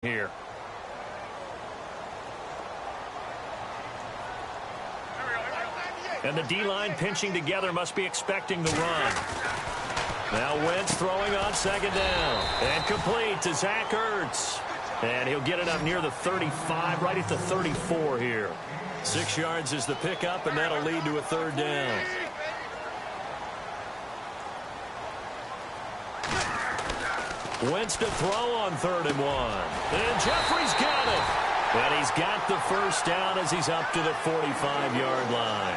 here. And the D-line pinching together must be expecting the run. Now Wentz throwing on second down. And complete to Zach Ertz. And he'll get it up near the 35, right at the 34 here. 6 yards is the pickup, and that'll lead to a third down. Wentz to throw on 3rd and 1. And Jeffrey's got it. And he's got the first down as he's up to the 45-yard line.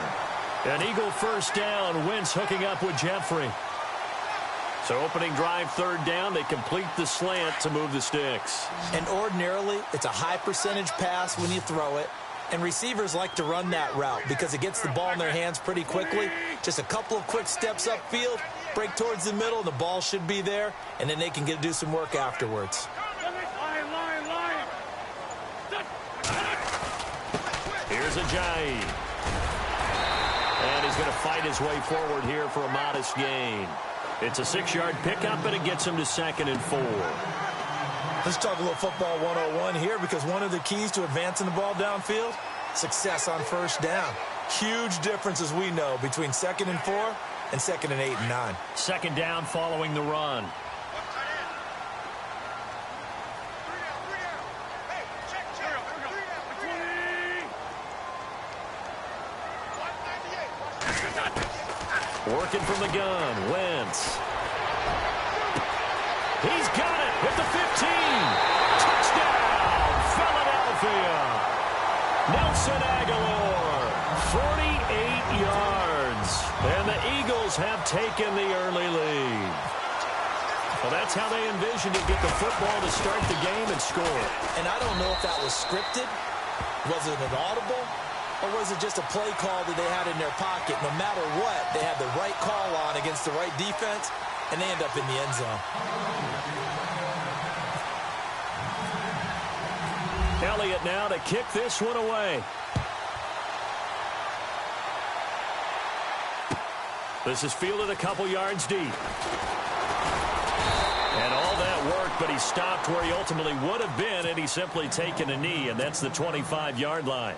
An Eagle first down. Wentz hooking up with Jeffrey. So opening drive 3rd down. They complete the slant to move the sticks. And ordinarily, it's a high percentage pass when you throw it. And receivers like to run that route because it gets the ball in their hands pretty quickly. Just a couple of quick steps upfield, break towards the middle, and the ball should be there. And then they can do some work afterwards. Here's Ajayi. And he's going to fight his way forward here for a modest gain. It's a 6-yard pickup, and it gets him to 2nd and 4. Let's talk a little football 101 here, because one of the keys to advancing the ball downfield, success on first down. Huge difference, as we know, between 2nd and 4 and 2nd and 8 and 9. 2nd down following the run. Working from the gun, Wentz. He's got it at the 15. Touchdown, Philadelphia. Nelson Aguilar, 48 yards. And the Eagles have taken the early lead. Well, that's how they envisioned to get the football to start the game and score. And I don't know if that was scripted. Was it an audible? Or was it just a play call that they had in their pocket? No matter what, they had the right call on against the right defense, and they end up in the end zone. Elliott now to kick this one away. This is fielded a couple yards deep. And all that work, but he stopped where he ultimately would have been, and he's simply taken a knee, and that's the 25-yard line.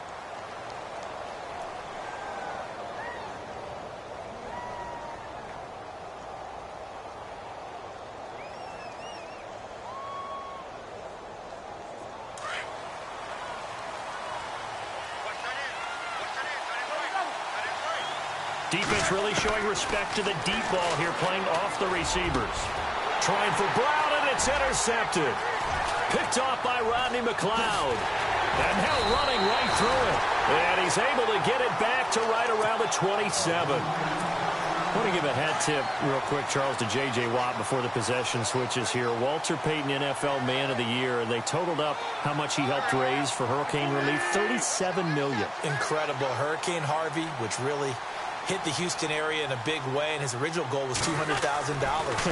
Defense really showing respect to the deep ball here, playing off the receivers. Trying for Brown, and it's intercepted. Picked off by Rodney McLeod. And now running right through it. And he's able to get it back to right around the 27. I want to give a hat tip real quick, Charles, to J.J. Watt before the possession switches here. Walter Payton, NFL Man of the Year. They totaled up how much he helped raise for hurricane relief, $37 million. Incredible. Hurricane Harvey, which really hit the Houston area in a big way, and his original goal was $200,000.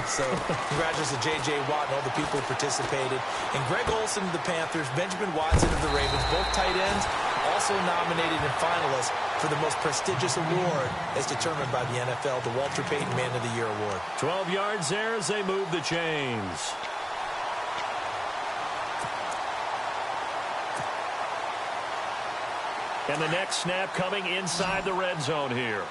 So congratulations to J.J. Watt and all the people who participated. And Greg Olsen of the Panthers, Benjamin Watson of the Ravens, both tight ends, also nominated and finalists for the most prestigious award as determined by the NFL, the Walter Payton Man of the Year Award. 12 yards there as they move the chains. And the next snap coming inside the red zone here.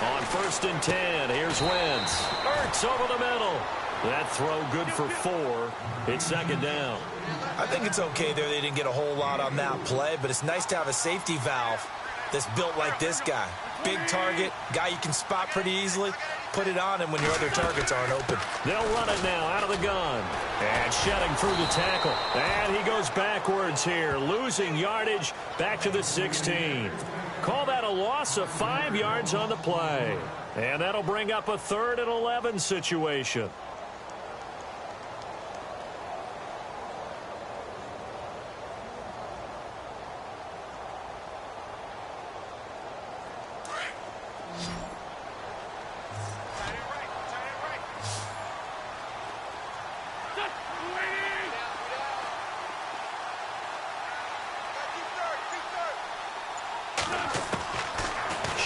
On 1st and 10, here's Wentz. Ertz over the middle. That throw good for 4. It's 2nd down. I think it's okay there. They didn't get a whole lot on that play, but it's nice to have a safety valve that's built like this guy. Big target, guy you can spot pretty easily. Put it on him when your other targets aren't open. They'll run it now out of the gun. And shedding through the tackle. And he goes backwards here, losing yardage back to the 16. Call that a loss of 5 yards on the play. And that'll bring up a 3rd and 11 situation.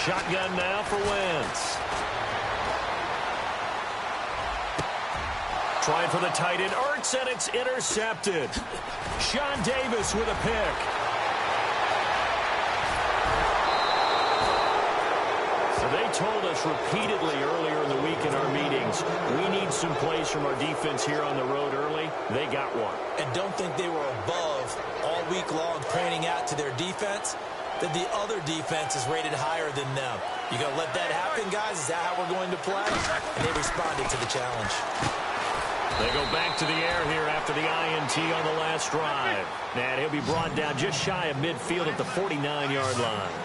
Shotgun now for Wentz. Trying for the tight end, Ertz, and it's intercepted. Sean Davis with a pick. So they told us repeatedly earlier in the week in our meetings, we need some plays from our defense here on the road early. They got one. And don't think they were above all week long pointing out to their defense that the other defense is rated higher than them. You going to let that happen, guys? Is that how we're going to play? And they responded to the challenge. They go back to the air here after the INT on the last drive. And he'll be brought down just shy of midfield at the 49-yard line.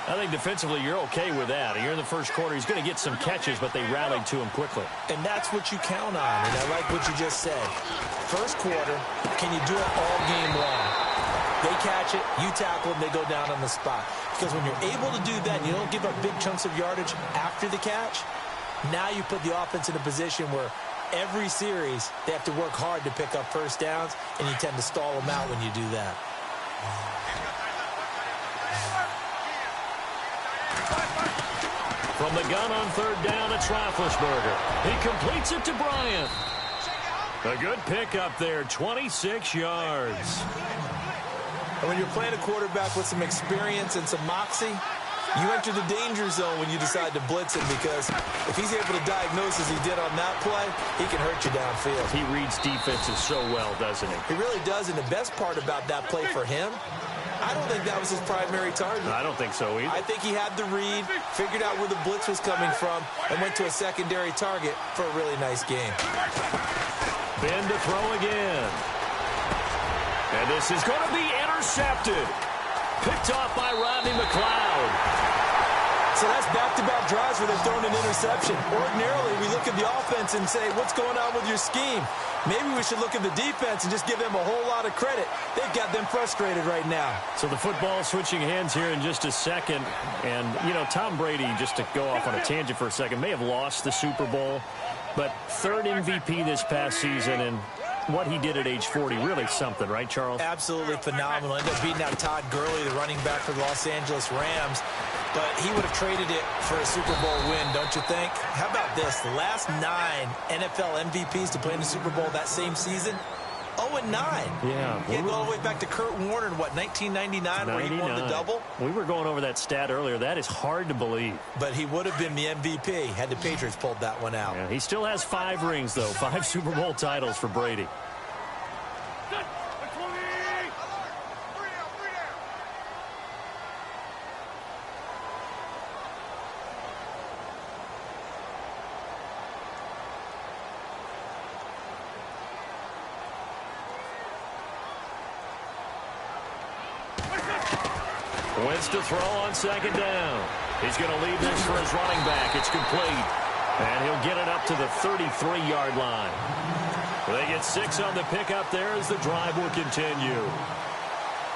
I think defensively you're okay with that. Here in the first quarter, he's going to get some catches, but they rallied to him quickly. And that's what you count on, and I like what you just said. First quarter, can you do it all game long? They catch it, you tackle them, they go down on the spot. Because when you're able to do that and you don't give up big chunks of yardage after the catch, now you put the offense in a position where every series they have to work hard to pick up first downs, and you tend to stall them out when you do that. From the gun on third down, it's Roethlisberger. He completes it to Bryant. A good pick up there, 26 yards. And when you're playing a quarterback with some experience and some moxie, you enter the danger zone when you decide to blitz him, because if he's able to diagnose as he did on that play, he can hurt you downfield. He reads defenses so well, doesn't he? He really does, and the best part about that play for him, I don't think that was his primary target. I don't think so either. I think he had the read, figured out where the blitz was coming from, and went to a secondary target for a really nice game. Ben to throw again. And this is going to be intercepted. Picked off by Rodney McLeod. So that's back-to-back drives where they've thrown an interception. Ordinarily, we look at the offense and say, what's going on with your scheme? Maybe we should look at the defense and just give them a whole lot of credit. They've got them frustrated right now. So the football switching hands here in just a second. And, you know, Tom Brady, just to go off on a tangent for a second, may have lost the Super Bowl. But third MVP this past season, and what he did at age 40, really something, right, Charles? Absolutely phenomenal. Ended up beating out Todd Gurley, the running back for the Los Angeles Rams. But he would have traded it for a Super Bowl win, don't you think? How about this? The last 9 NFL MVPs to play in the Super Bowl that same season, 0-9. Yeah. He had to go all the way back to Kurt Warner in, what, 1999, where he won the double? We were going over that stat earlier. That is hard to believe. But he would have been the MVP had the Patriots pulled that one out. Yeah, he still has 5 rings, though. 5 Super Bowl titles for Brady. Wentz to throw on second down. He's going to leave this for his running back. It's complete. And he'll get it up to the 33-yard line. They get 6 on the pickup there as the drive will continue.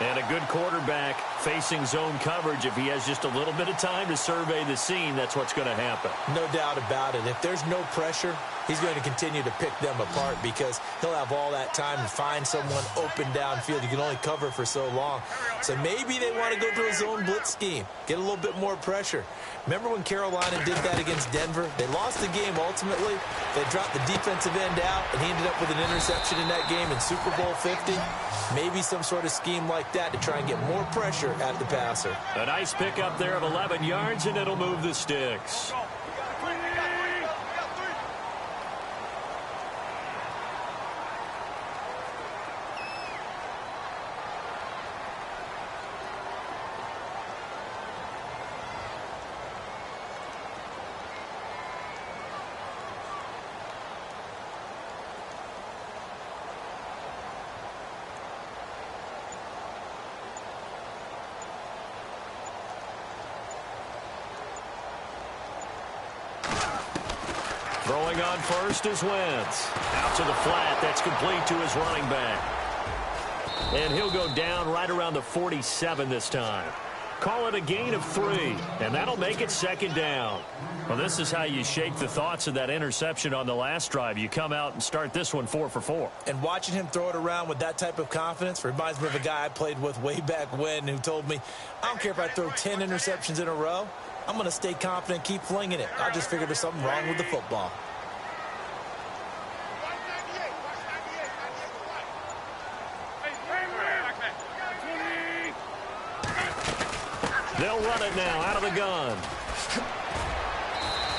And a good quarterback facing zone coverage. If he has just a little bit of time to survey the scene, that's what's going to happen. No doubt about it. If there's no pressure, he's going to continue to pick them apart because he'll have all that time to find someone open downfield. You can only cover for so long. So maybe they want to go to a zone blitz scheme, get a little bit more pressure. Remember when Carolina did that against Denver? They lost the game ultimately. They dropped the defensive end out, and he ended up with an interception in that game in Super Bowl 50. Maybe some sort of scheme like that to try and get more pressure at the passer. A nice pickup there of 11 yards, and it'll move the sticks. Throwing on first is Wentz. Out to the flat. That's complete to his running back. And he'll go down right around the 47 this time. Call it a gain of 3, and that'll make it second down. Well, this is how you shake the thoughts of that interception on the last drive. You come out and start this one 4 for 4. And watching him throw it around with that type of confidence reminds me of a guy I played with way back when who told me, I don't care if I throw 10 interceptions in a row. I'm going to stay confident, keep flinging it. I just figured there's something wrong with the football. They'll run it now out of the gun.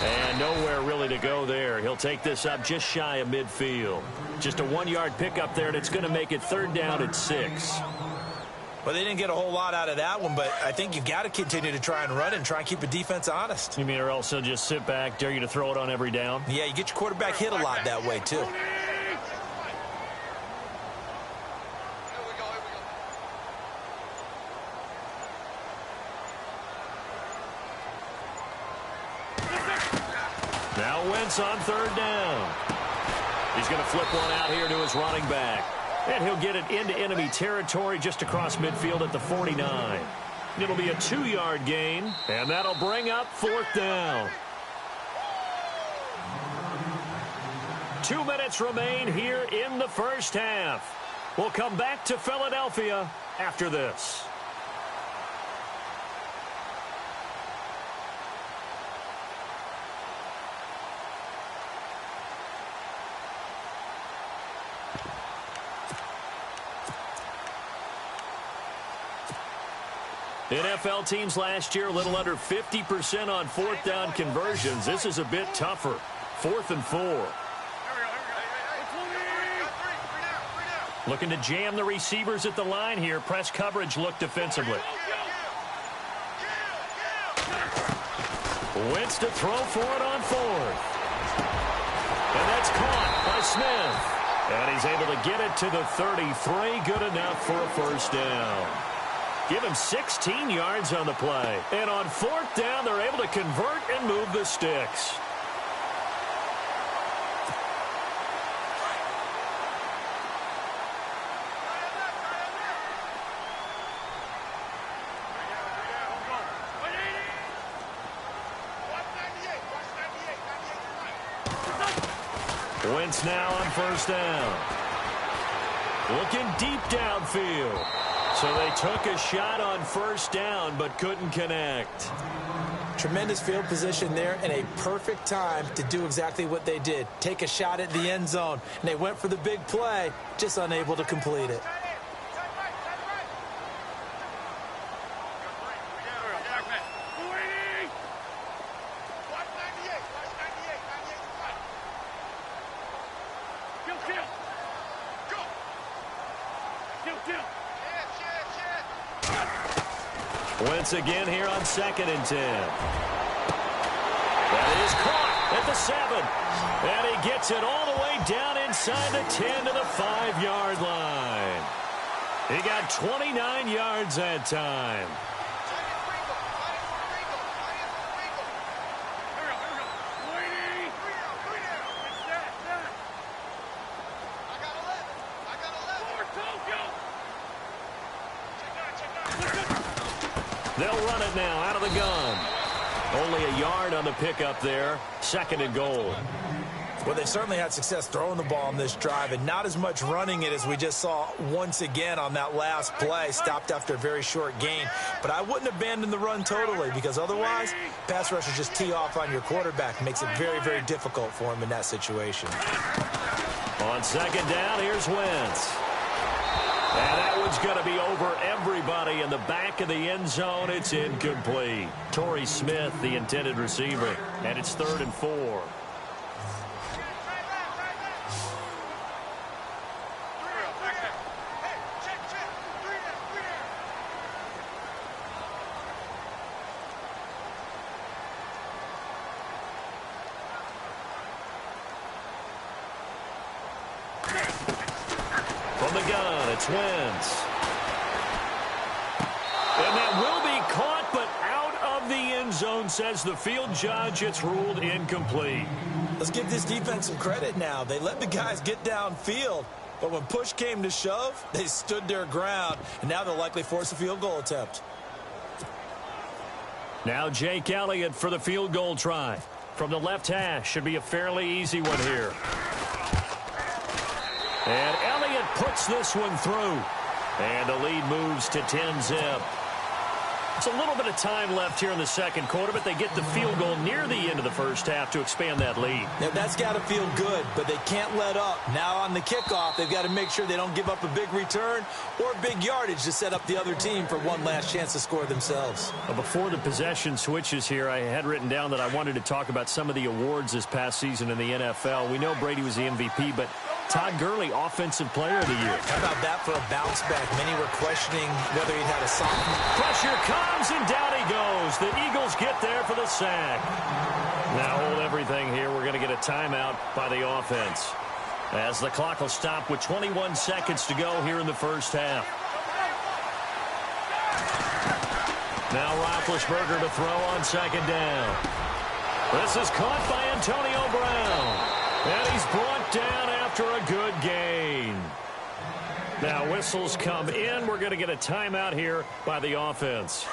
And nowhere really to go there. He'll take this up just shy of midfield. Just a 1-yard pickup there, and it's going to make it 3rd down at 6. Well, they didn't get a whole lot out of that one, but I think you've got to continue to try and run and try and keep the defense honest. You mean or else they'll just sit back, dare you to throw it on every down? Yeah, you get your quarterback hit a lot that way, too. Now Wentz on 3rd down. He's going to flip one out here to his running back. And he'll get it into enemy territory just across midfield at the 49. It'll be a 2-yard gain, and that'll bring up 4th down. 2 minutes remain here in the first half. We'll come back to Philadelphia after this. NFL teams last year a little under 50% on 4th down conversions. This is a bit tougher. 4th and 4. Looking to jam the receivers at the line here. Press coverage look defensively. Wentz to throw for it on 4th. And that's caught by Smith. And he's able to get it to the 33. Good enough for a 1st down. Give him 16 yards on the play. And on 4th down, they're able to convert and move the sticks. Wentz now on 1st down. Looking deep downfield. So they took a shot on 1st down, but couldn't connect. Tremendous field position there and a perfect time to do exactly what they did. Take a shot at the end zone. And they went for the big play, just unable to complete it. Wentz again here on 2nd and 10. That is caught at the 7. And he gets it all the way down inside the 10 to the 5-yard line. He got 29 yards that time. They'll run it now out of the gun. Only a yard on the pickup there. 2nd and goal. Well, they certainly had success throwing the ball on this drive and not as much running it as we just saw once again on that last play. Stopped after a very short gain. But I wouldn't abandon the run totally because otherwise, pass rushers just tee off on your quarterback. Makes it very, very difficult for him in that situation. On 2nd down, here's Wentz. And that one's going to be over everybody in the back of the end zone. It's incomplete. Torrey Smith, the intended receiver. And it's 3rd and 4. From the gun, it's Wentz. And that will be caught, but out of the end zone, says the field judge. It's ruled incomplete. Let's give this defense some credit now. They let the guys get downfield, but when push came to shove, they stood their ground, and now they'll likely force a field goal attempt. Now Jake Elliott for the field goal try. From the left hash, should be a fairly easy one here. And Elliott puts this one through. And the lead moves to 10-zip. It's a little bit of time left here in the second quarter, but they get the field goal near the end of the first half to expand that lead. Now, that's got to feel good, but they can't let up. Now on the kickoff, they've got to make sure they don't give up a big return or big yardage to set up the other team for one last chance to score themselves. Before the possession switches here, I had written down that I wanted to talk about some of the awards this past season in the NFL. We know Brady was the MVP, but Todd Gurley, Offensive Player of the Year. How about that for a bounce back? Many were questioning whether he'd had a sophomore. Pressure comes, and down he goes. The Eagles get there for the sack. Now hold everything here. We're going to get a timeout by the offense, as the clock will stop with 21 seconds to go here in the first half. Now Roethlisberger to throw on second down. This is caught by Antonio Brown. And he's brought down after a good gain. Now whistles come in. We're going to get a timeout here by the offense,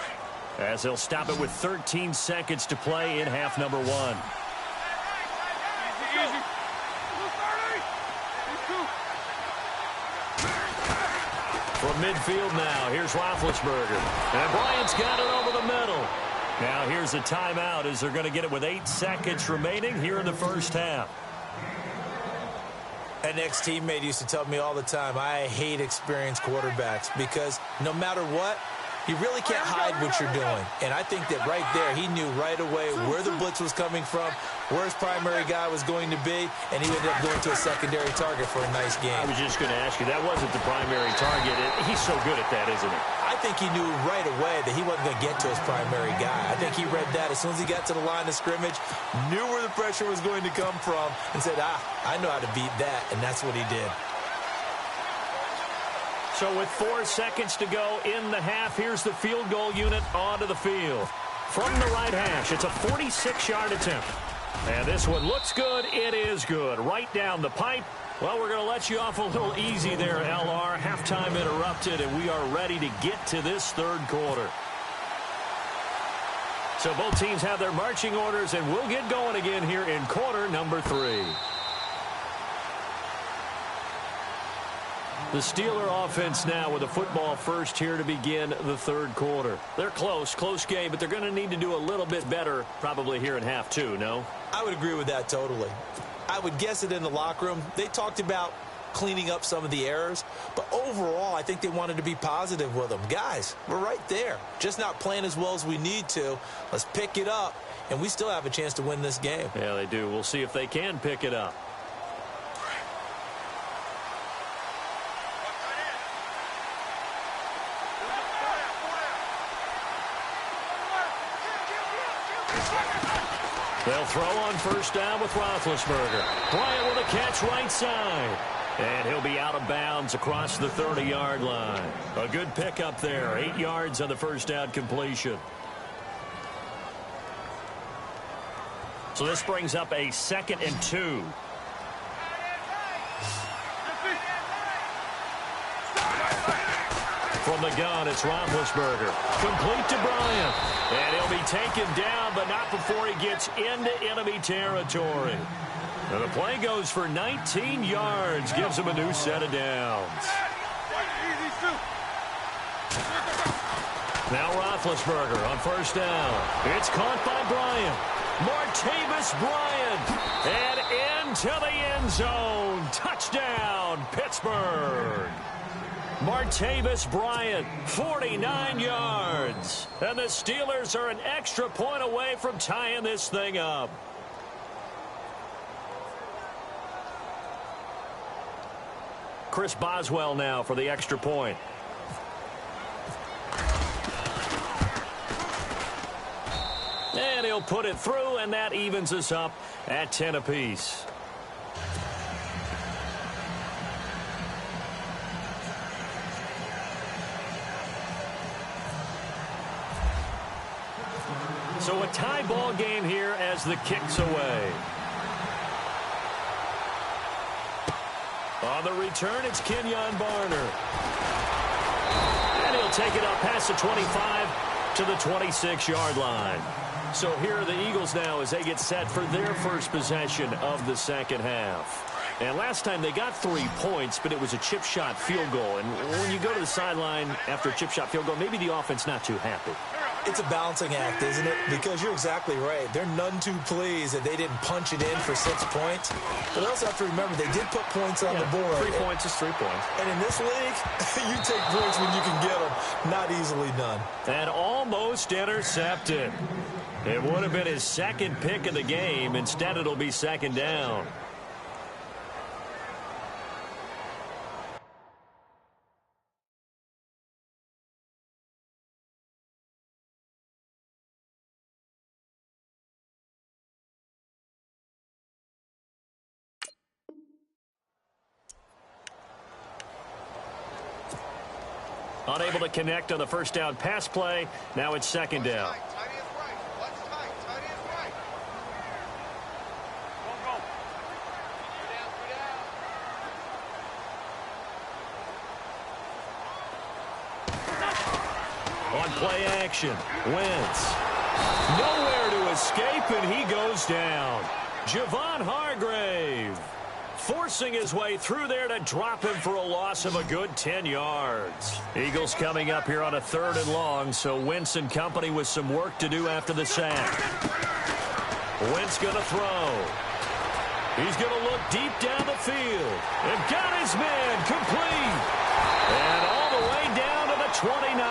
as they'll stop it with 13 seconds to play in half number one. From midfield now, here's Roethlisberger. And Bryant's got it over the middle. Now here's a timeout, as they're going to get it with 8 seconds remaining here in the first half. An ex-teammate used to tell me all the time, I hate experienced quarterbacks because no matter what, you really can't hide what you're doing. And I think that right there, he knew right away where the blitz was coming from, where his primary guy was going to be, and he ended up going to a secondary target for a nice game. I was just going to ask you, that wasn't the primary target. He's so good at that, isn't he? I think he knew right away that he wasn't going to get to his primary guy. I think he read that as soon as he got to the line of scrimmage, knew where the pressure was going to come from, and said, I know how to beat that, and that's what he did. So with 4 seconds to go in the half, here's the field goal unit onto the field. From the right hash, it's a 46-yard attempt. And this one looks good. It is good. Right down the pipe. Well, we're going to let you off a little easy there, LR. Halftime interrupted, and we are ready to get to this third quarter. So both teams have their marching orders, and we'll get going again here in quarter number 3. The Steeler offense now with the football first here to begin the third quarter. They're close game, but they're going to need to do a little bit better probably here in half 2, no? I would agree with that totally. I would guess it in the locker room. They talked about cleaning up some of the errors, but overall I think they wanted to be positive with them. Guys, we're right there. Just not playing as well as we need to. Let's pick it up, and we still have a chance to win this game. Yeah, they do. We'll see if they can pick it up. They'll throw on first down with Roethlisberger. Bryant with a catch right side. And he'll be out of bounds across the 30-yard line. A good pickup there. 8 yards on the first down completion. So this brings up a 2nd and 2. From the gun, it's Roethlisberger. Complete to Bryant. And he'll be taken down, but not before he gets into enemy territory. And the play goes for 19 yards. Gives him a new set of downs. Now Roethlisberger on first down. It's caught by Bryant. Martavis Bryant. And into the end zone. Touchdown, Pittsburgh. Martavis Bryant, 49 yards. And the Steelers are an extra point away from tying this thing up. Chris Boswell now for the extra point. And he'll put it through, and that evens us up at 10 apiece. So a tie ball game here as the kick's away. On the return, it's Kenyon Barner. And he'll take it up past the 25 to the 26-yard line. So here are the Eagles now as they get set for their first possession of the second half. And last time they got 3 points, but it was a chip shot field goal. And when you go to the sideline after a chip shot field goal, maybe the offense not too happy. It's a balancing act, isn't it? Because you're exactly right. They're none too pleased that they didn't punch it in for 6 points. But they also have to remember they did put points on the board. 3 points is 3 points. And in this league, you take points when you can get them. Not easily done. And almost intercepted. It would have been his second pick of the game. Instead, it'll be second down. Unable to connect on the first down pass play. Now it's second down. On play action, Wentz. Nowhere to escape, and he goes down. Javon Hargrave forcing his way through there to drop him for a loss of a good 10 yards. Eagles coming up here on a 3rd and long, so Wentz and company with some work to do after the sack. Wentz going to throw. He's going to look deep down the field. And got his man complete. And all the way down to the 29.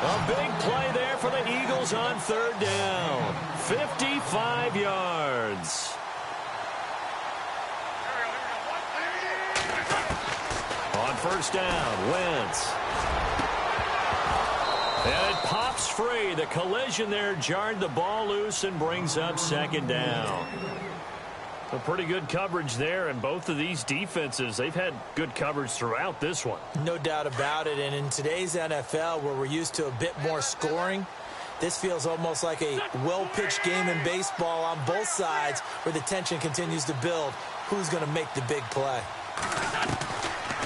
A big play there for the Eagles on 3rd down. 55 yards. On first down, Wentz. And it pops free. The collision there jarred the ball loose and brings up second down. A pretty good coverage there, and both of these defenses, they've had good coverage throughout this one. No doubt about it, and in today's NFL, where we're used to a bit more scoring, this feels almost like a well-pitched game in baseball on both sides where the tension continues to build. Who's going to make the big play?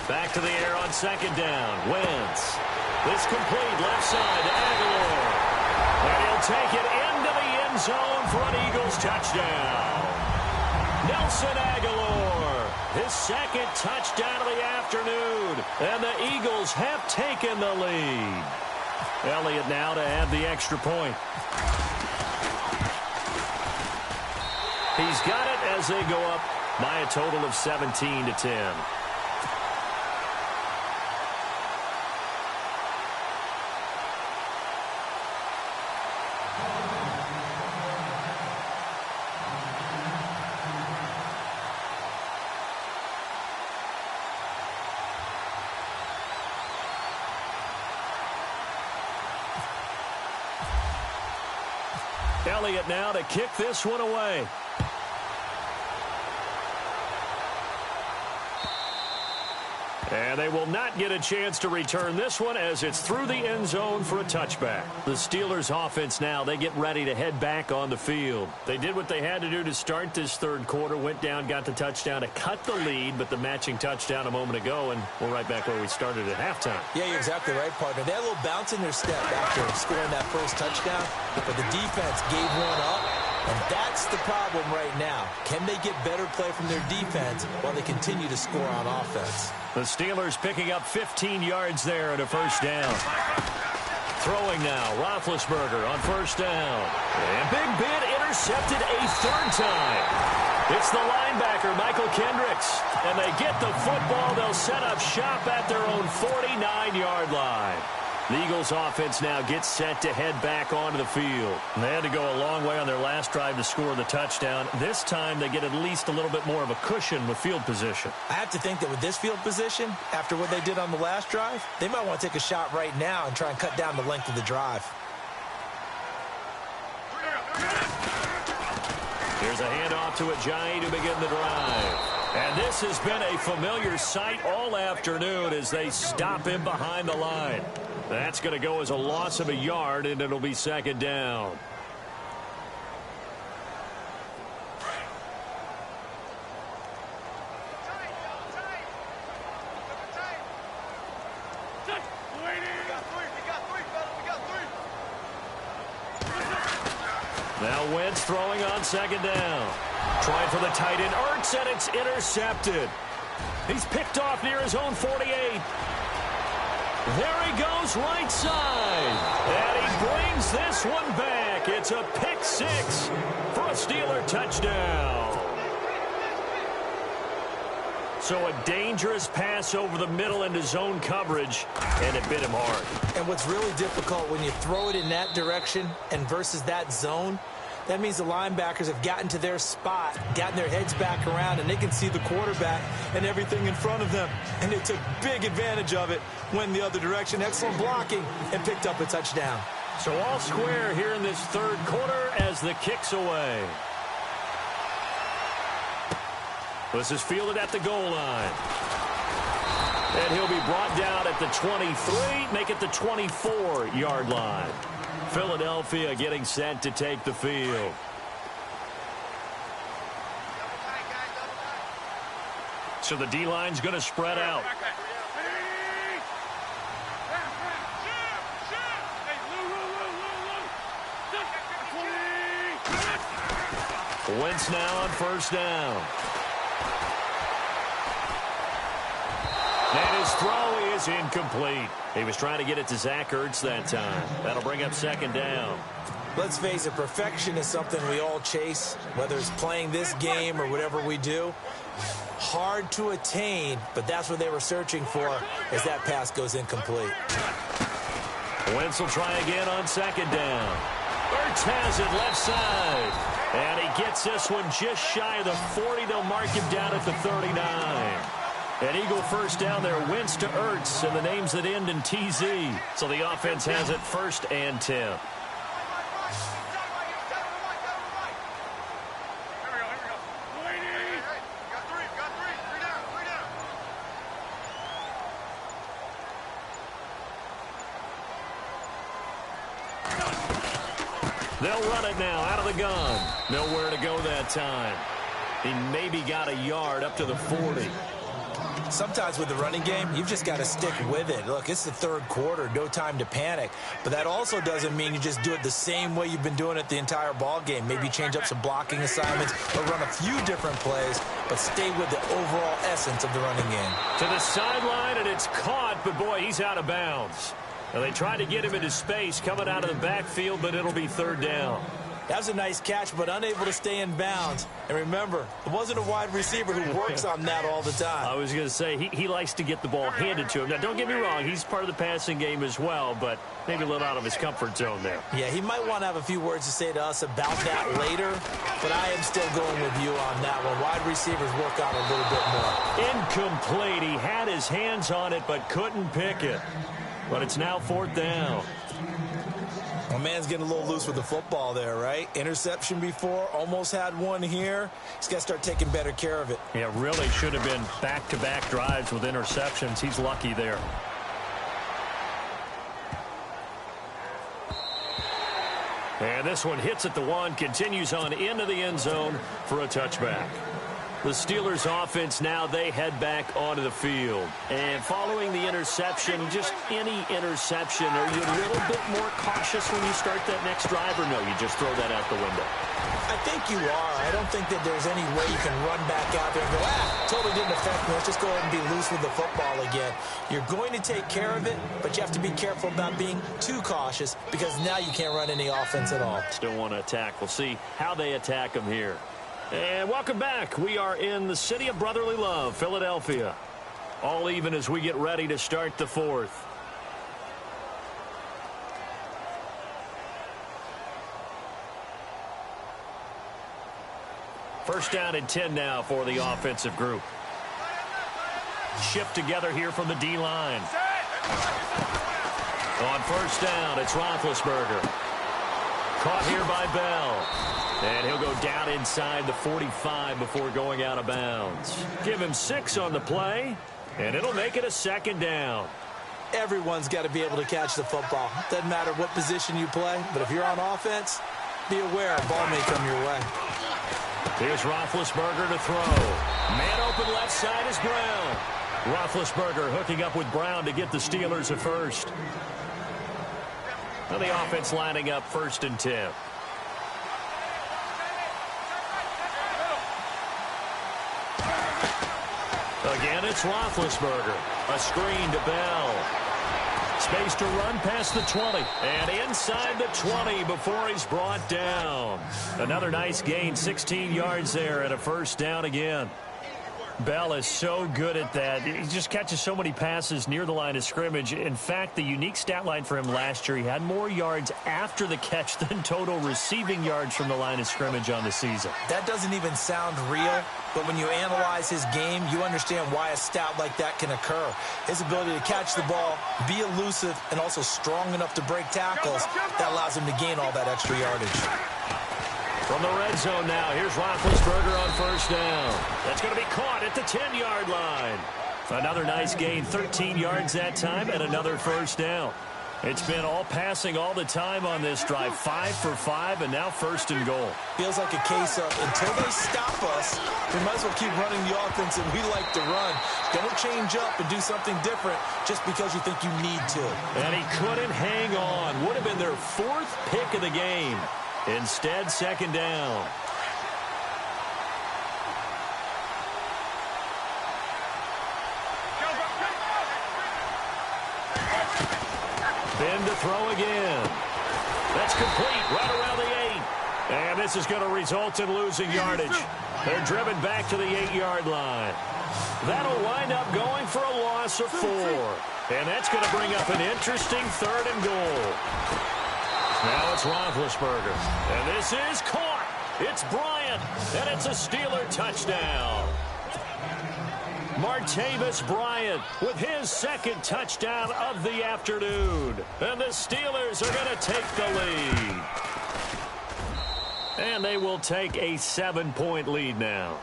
Back to the air on second down. Wentz. This complete left side to Aguilar. And he'll take it into the end zone for an Eagles touchdown. Nelson Aguilar, his second touchdown of the afternoon. And the Eagles have taken the lead. Elliott now to add the extra point. He's got it as they go up by a total of 17-10. Elliott now to kick this one away. And they will not get a chance to return this one as it's through the end zone for a touchback. The Steelers offense now, they get ready to head back on the field. They did what they had to do to start this third quarter, went down, got the touchdown to cut the lead, but the matching touchdown a moment ago, and we're right back where we started at halftime. Yeah, you're exactly right, partner. They had a little bounce in their step after scoring that first touchdown, but the defense gave one up. And that's the problem right now. Can they get better play from their defense while they continue to score on offense? The Steelers picking up 15 yards there at a first down. Throwing now, Roethlisberger on first down. And Big Ben intercepted a 3rd time. It's the linebacker, Michael Kendricks. And they get the football. They'll set up shop at their own 49-yard line. The Eagles offense now gets set to head back onto the field. And they had to go a long way on their last drive to score the touchdown. This time they get at least a little bit more of a cushion with field position. I have to think that with this field position, after what they did on the last drive, they might want to take a shot right now and try and cut down the length of the drive. Here's a handoff to Ajayi to begin the drive. And this has been a familiar sight all afternoon as they stop him behind the line. That's going to go as a loss of a yard, and it'll be second down. Now Wentz throwing on second down. Trying for the tight end, Ertz, and it's intercepted. He's picked off near his own 48. There he goes right side. And he brings this one back. It's a pick six for a Steeler touchdown. So a dangerous pass over the middle into zone coverage, and it bit him hard. And what's really difficult when you throw it in that direction and versus that zone, that means the linebackers have gotten to their spot, gotten their heads back around, and they can see the quarterback and everything in front of them. And they took big advantage of it, went the other direction, excellent blocking, and picked up a touchdown. So all square here in this third quarter as the kick's away. This is fielded at the goal line. And he'll be brought down at the 23, make it the 24-yard line. Philadelphia getting set to take the field. So the D-line's going to spread out. Wentz now on first down. And his throw is incomplete. He was trying to get it to Zach Ertz that time. That'll bring up second down. Let's face it, perfection is something we all chase, whether it's playing this game or whatever we do. Hard to attain, but that's what they were searching for as that pass goes incomplete. Wentz will try again on second down. Ertz has it left side. And he gets this one just shy of the 40. They'll mark him down at the 39. An Eagle first down there, Wentz to Ertz, and the names that end in TZ. So the offense has it first and 10. They'll run it now out of the gun. Nowhere to go that time. He maybe got a yard up to the 40. Sometimes with the running game, you've just got to stick with it. Look, it's the third quarter, no time to panic. But that also doesn't mean you just do it the same way you've been doing it the entire ball game. Maybe change up some blocking assignments or run a few different plays, but stay with the overall essence of the running game. To the sideline, and it's caught, but boy, he's out of bounds. Now, they tried to get him into space coming out of the backfield, but it'll be third down. That was a nice catch, but unable to stay in bounds. And remember, it wasn't a wide receiver who works on that all the time. I was going to say, he likes to get the ball handed to him. Now, don't get me wrong, he's part of the passing game as well, but maybe a little out of his comfort zone there. Yeah, he might want to have a few words to say to us about that later, but I am still going with you on that one. Wide receivers work on a little bit more. Incomplete. He had his hands on it, but couldn't pick it. But it's now fourth down. My man's getting a little loose with the football there, right? Interception before, almost had one here. He's got to start taking better care of it. Yeah, really should have been back-to-back drives with interceptions. He's lucky there. And this one hits at the one, continues on into the end zone for a touchback. The Steelers offense now, they head back onto the field. And following the interception, just any interception, are you a little bit more cautious when you start that next drive, or no, you just throw that out the window? I think you are. I don't think that there's any way you can run back out there and go, totally didn't affect me. Let's just go ahead and be loose with the football again. You're going to take care of it, but you have to be careful about being too cautious because now you can't run any offense at all. Still want to attack. We'll see how they attack them here. And welcome back. We are in the city of brotherly love, Philadelphia. All even as we get ready to start the fourth. First down and 10 now for the offensive group. Shift together here from the D-line. On first down, it's Roethlisberger. Caught here by Bell. And he'll go down inside the 45 before going out of bounds. Give him 6 on the play, and it'll make it a second down. Everyone's got to be able to catch the football. Doesn't matter what position you play, but if you're on offense, be aware a ball may come your way. Here's Roethlisberger to throw. Man open left side is Brown. Roethlisberger hooking up with Brown to get the Steelers at first. Now the offense lining up first and 10. Again, it's Roethlisberger. A screen to Bell. space to run past the 20. And inside the 20 before he's brought down. Another nice gain, 16 yards there and a first down again. Bell is so good at that. He just catches so many passes near the line of scrimmage. In fact, the unique stat line for him last year, he had more yards after the catch than total receiving yards from the line of scrimmage on the season. That doesn't even sound real, but when you analyze his game, you understand why a stat like that can occur. His ability to catch the ball, be elusive, and also strong enough to break tackles, that allows him to gain all that extra yardage. From the red zone now, here's Roethlisberger on first down. That's going to be caught at the 10-yard line. Another nice gain, 13 yards that time, and another first down. It's been all passing all the time on this drive, 5 for 5, and now first and goal. Feels like a case of, until they stop us, we might as well keep running the offense that we like to run. Don't change up and do something different just because you think you need to. And he couldn't hang on. Would have been their 4th pick of the game. Instead, second down. Ben to throw again. That's complete right around the 8. And this is going to result in losing yardage. They're driven back to the 8-yard line. That'll wind up going for a loss of 4. And that's going to bring up an interesting 3rd and goal. Now it's Roethlisberger. And this is caught. It's Bryant. And it's a Steeler touchdown. Martavis Bryant with his 2nd touchdown of the afternoon. And the Steelers are going to take the lead. And they will take a 7-point lead now.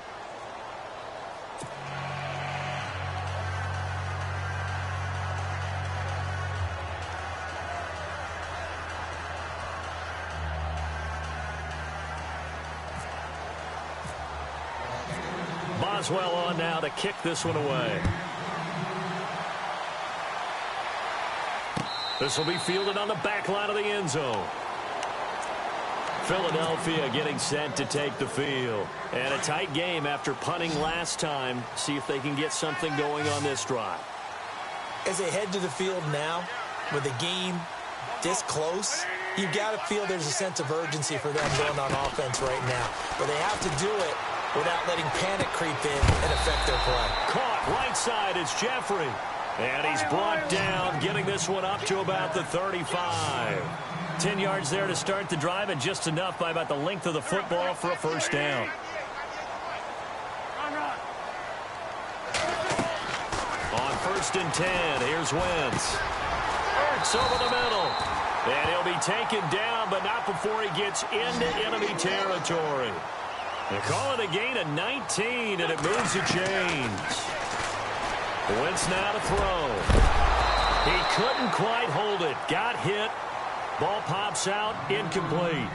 Boswell on now to kick this one away. This will be fielded on the back line of the end zone. Philadelphia getting set to take the field. And a tight game after punting last time. See if they can get something going on this drive. As they head to the field now, with the game this close, you've got to feel there's a sense of urgency for them going on offense right now. But they have to do it without letting panic creep in and affect their play. Caught right side is Jeffrey. And he's brought down, getting this one up to about the 35. 10 yards there to start the drive, and just enough by about the length of the football for a first down. On 1st and 10, here's Wentz. Ertz over the middle. And he'll be taken down, but not before he gets into enemy territory. They call it a gain of 19, and it moves the chains. Wentz now to throw. He couldn't quite hold it. Got hit. Ball pops out, incomplete.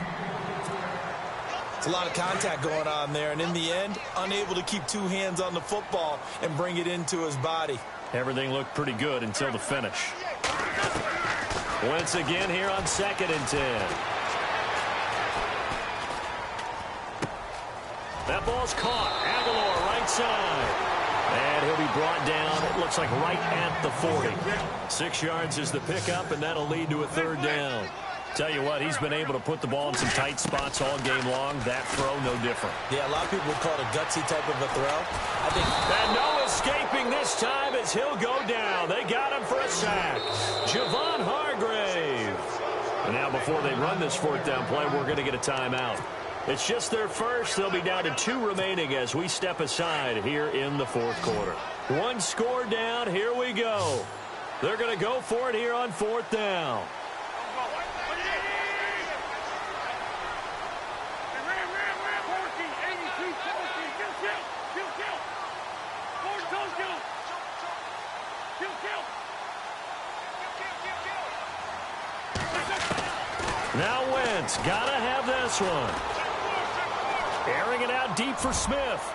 It's a lot of contact going on there, and in the end, unable to keep 2 hands on the football and bring it into his body. Everything looked pretty good until the finish. Wentz again here on 2nd and 10. That ball's caught. Aguilar right side. And he'll be brought down, it looks like right at the 40. 6 yards is the pickup, and that'll lead to a 3rd down. Tell you what, he's been able to put the ball in some tight spots all game long. That throw, no different. Yeah, a lot of people would call it a gutsy type of a throw. I think. And no escaping this time as he'll go down. They got him for a sack. Javon Hargrave. And now before they run this 4th down play, we're going to get a timeout. It's just their first. They'll be down to 2 remaining as we step aside here in the 4th quarter. 1 score down. Here we go. They're going to go for it here on 4th down. Now Wentz, gotta have this one. Airing it out deep for Smith.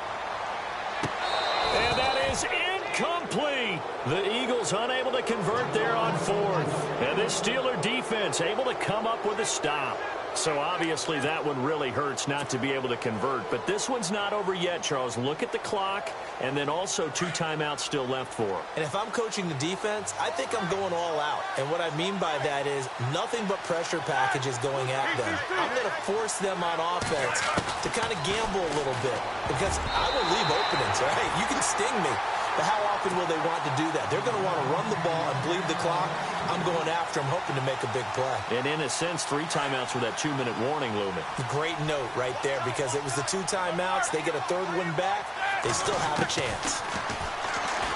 And that is incomplete. The Eagles unable to convert there on 4th. And this Steeler defense able to come up with a stop. So obviously that one really hurts not to be able to convert. But this one's not over yet, Charles. Look at the clock, and then also 2 timeouts still left for him. And if I'm coaching the defense, I think I'm going all out. And what I mean by that is nothing but pressure packages going at them. I'm going to force them on offense to kind of gamble a little bit because I will leave openings, right? You can sting me. But how often will they want to do that? They're going to want to run the ball and bleed the clock. I'm going after them, hoping to make a big play. And in a sense, 3 timeouts with that 2-minute warning looming. Great note right there because it was the 2 timeouts. They get a 3rd one back. They still have a chance.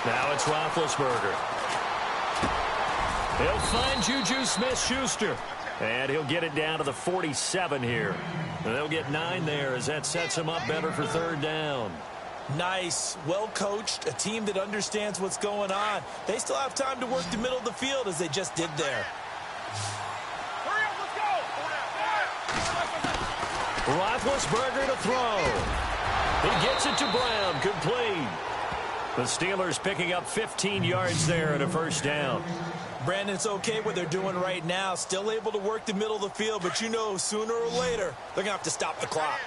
Now it's Roethlisberger. He'll find Juju Smith-Schuster. And he'll get it down to the 47 here. And they'll get 9 there as that sets him up better for 3rd down. Nice, well-coached, a team that understands what's going on. They still have time to work the middle of the field as they just did there. Hurry up, let's go. Roethlisberger to throw. He gets it to Brown, complete. The Steelers picking up 15 yards there and a 1st down. Brandon, it's okay what they're doing right now. Still able to work the middle of the field, but you know sooner or later they're going to have to stop the clock.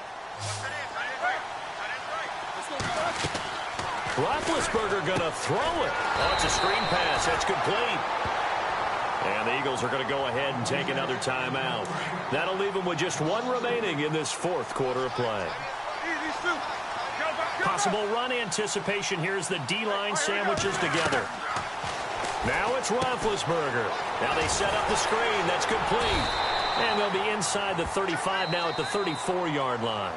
Roethlisberger going to throw it. Oh, it's a screen pass. That's complete. And the Eagles are going to go ahead and take another timeout. That'll leave them with just 1 remaining in this 4th quarter of play. Possible run anticipation. Here's the D-line sandwiches together. Now it's Roethlisberger. Now they set up the screen. That's complete. And they'll be inside the 35 now at the 34-yard line.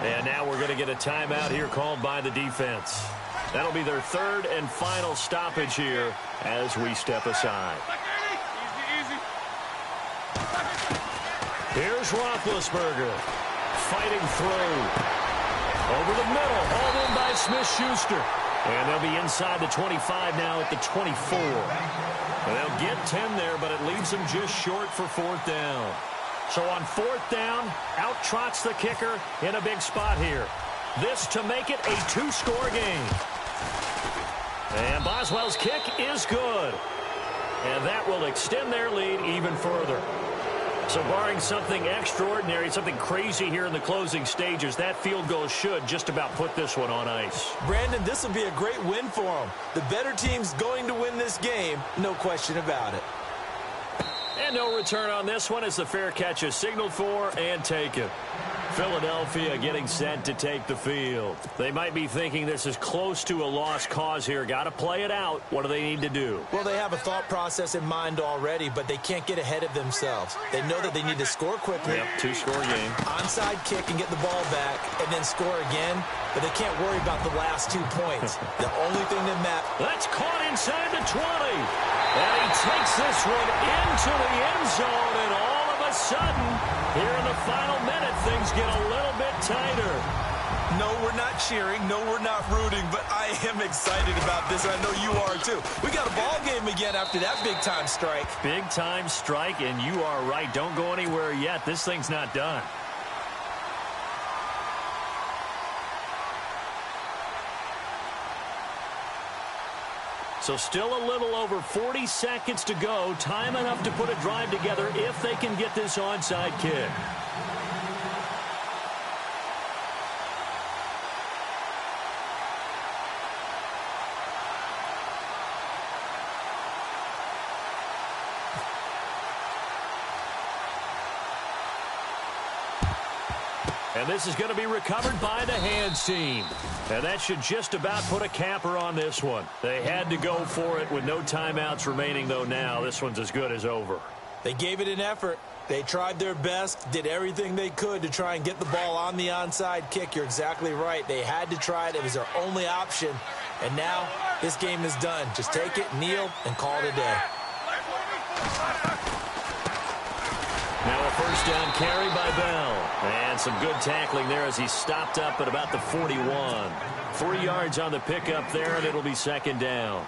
And now we're going to get a timeout here called by the defense. That'll be their 3rd and final stoppage here as we step aside. Here's Roethlisberger fighting through. Over the middle, hauled in by Smith-Schuster. And they'll be inside the 25 now at the 24. And they'll get 10 there, but it leaves them just short for 4th down. So on 4th down, out trots the kicker in a big spot here. This to make it a 2-score game. And Boswell's kick is good. And that will extend their lead even further. So barring something extraordinary, something crazy here in the closing stages, that field goal should just about put this one on ice. Brandon, this will be a great win for them. The better team's going to win this game, no question about it. And no return on this one as the fair catch is signaled for and taken. Philadelphia getting set to take the field. They might be thinking this is close to a lost cause here. Got to play it out. What do they need to do? Well, they have a thought process in mind already, but they can't get ahead of themselves. They know that they need to score quickly. Yep, 2-score game. Onside kick and get the ball back and then score again, but they can't worry about the last 2 points. The only thing that matters. That's caught inside the 20. And he takes this one into the end zone, and all of a sudden, here in the final minute, things get a little bit tighter. No, we're not cheering. No, we're not rooting, but I am excited about this. I know you are, too. We got a ball game again after that big-time strike. Big-time strike, and you are right. Don't go anywhere yet. This thing's not done. So still a little over 40 seconds to go. Time enough to put a drive together if they can get this onside kick. And this is going to be recovered by the hands team. And that should just about put a capper on this one. They had to go for it with no timeouts remaining, though now. This one's as good as over. They gave it an effort. They tried their best, did everything they could to try and get the ball on the onside kick. You're exactly right. They had to try it. It was their only option. And now this game is done. Just take it, kneel, and call it a day. Now a first down carry by Bell. And some good tackling there as he stopped up at about the 41. 3 yards on the pickup there, and it'll be 2nd down.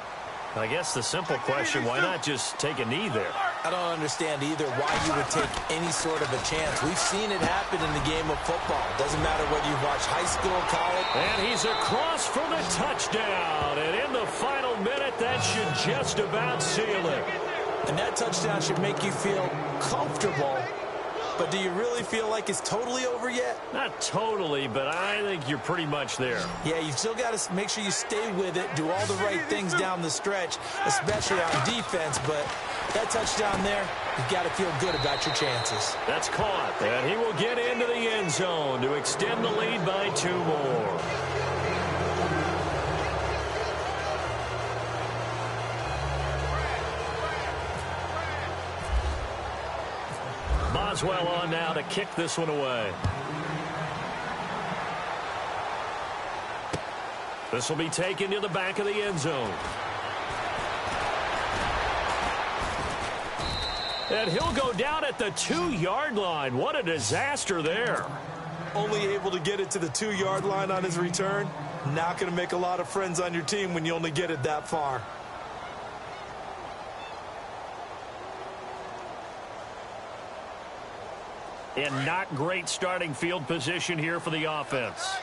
I guess the simple question, why not just take a knee there? I don't understand either why you would take any sort of a chance. We've seen it happen in the game of football. Doesn't matter whether you watch high school, college. And he's across for the touchdown. And in the final minute, that should just about seal it. And that touchdown should make you feel comfortable but do you really feel like it's totally over yet? Not totally, but I think you're pretty much there. Yeah, you still got to make sure you stay with it, do all the right things down the stretch, especially on defense, but that touchdown there, you've got to feel good about your chances. That's caught, and he will get into the end zone to extend the lead by 2 more. Boswell on now to kick this one away. This will be taken to the back of the end zone. And he'll go down at the 2-yard line. What a disaster there. Only able to get it to the 2-yard line on his return. Not going to make a lot of friends on your team when you only get it that far. And not great starting field position here for the offense.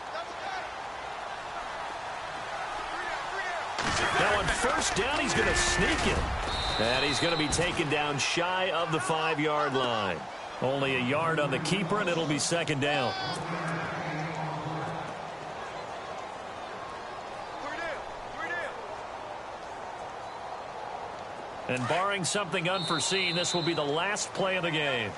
Now on first down, he's going to sneak it. And he's going to be taken down shy of the 5-yard line. Only a yard on the keeper, and it'll be second down. And barring something unforeseen, this will be the last play of the game.